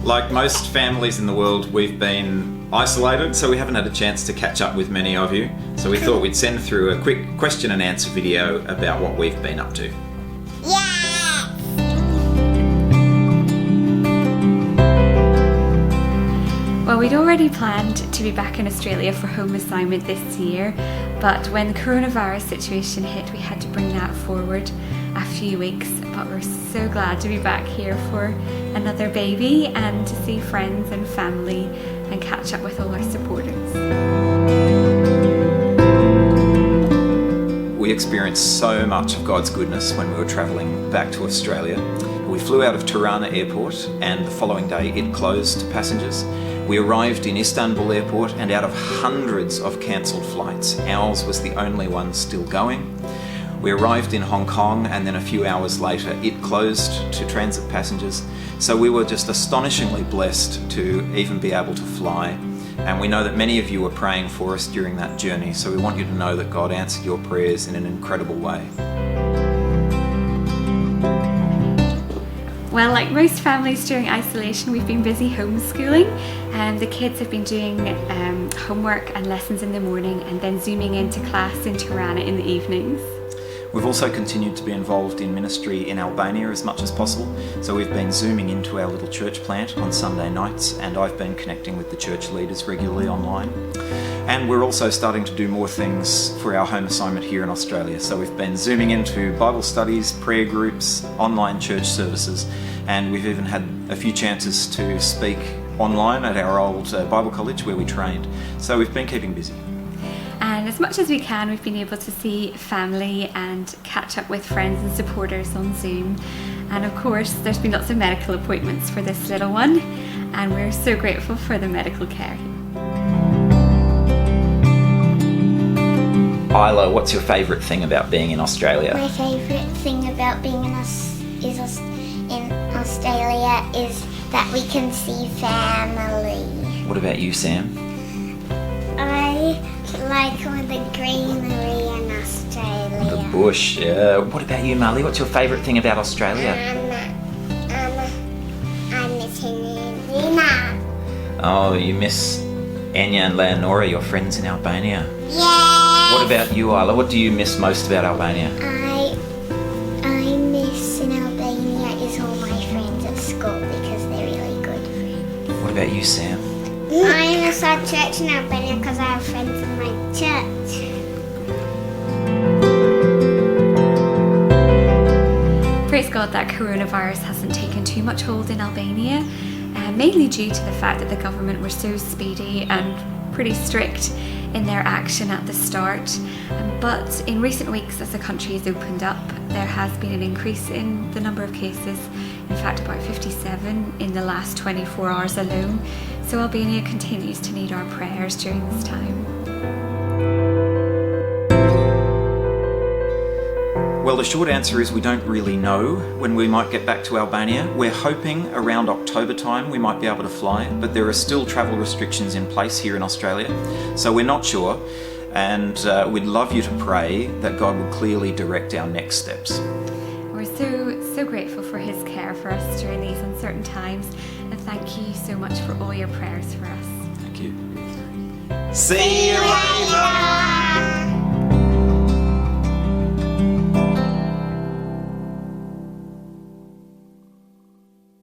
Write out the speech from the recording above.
like most families in the world, we've been isolated, so we haven't had a chance to catch up with many of you. So we thought we'd send through a quick question and answer video about what we've been up to. Well, we'd already planned to be back in Australia for home assignment this year, but when the coronavirus situation hit, we had to bring that forward a few weeks. But we're so glad to be back here for another baby and to see friends and family and catch up with all our supporters. We experienced so much of God's goodness when we were travelling back to Australia. We flew out of Tirana Airport and the following day it closed to passengers. We arrived in Istanbul Airport and out of hundreds of cancelled flights, ours was the only one still going. We arrived in Hong Kong and then a few hours later it closed to transit passengers. So we were just astonishingly blessed to even be able to fly. And we know that many of you were praying for us during that journey, so we want you to know that God answered your prayers in an incredible way. Well, like most families during isolation, we've been busy homeschooling, and the kids have been doing homework and lessons in the morning and then zooming into class in Tirana in the evenings. We've also continued to be involved in ministry in Albania as much as possible. So we've been zooming into our little church plant on Sunday nights, and I've been connecting with the church leaders regularly online. And we're also starting to do more things for our home assignment here in Australia. So we've been zooming into Bible studies, prayer groups, online church services, and we've even had a few chances to speak online at our old Bible college where we trained. So we've been keeping busy. And as much as we can, we've been able to see family and catch up with friends and supporters on Zoom. And of course, there's been lots of medical appointments for this little one, and we're so grateful for the medical care. Isla, what's your favourite thing about being in Australia? My favourite thing about being in Australia is that we can see family. What about you, Sam? I like all the greenery in Australia. The bush, yeah. What about you, Marley? What's your favourite thing about Australia? I miss Nina. Oh, you miss Anya and Leonora, your friends in Albania. Yeah. What about you, Isla? What do you miss most about Albania? I miss in Albania is all my friends at school because they're really good friends. What about you, Sam? I miss our church in Albania because I have friends in my church. Praise God that coronavirus hasn't taken too much hold in Albania, mainly due to the fact that the government were so speedy and pretty strict in their action at the start. But in recent weeks, as the country has opened up, there has been an increase in the number of cases, in fact about 57 in the last 24 hours alone. So Albania continues to need our prayers during this time. Well, the short answer is we don't really know when we might get back to Albania. We're hoping around October time we might be able to fly, but there are still travel restrictions in place here in Australia, so we're not sure, and we'd love you to pray that God would clearly direct our next steps. We're so grateful for His care for us during these uncertain times, and thank you so much for all your prayers for us. Thank you. See you later!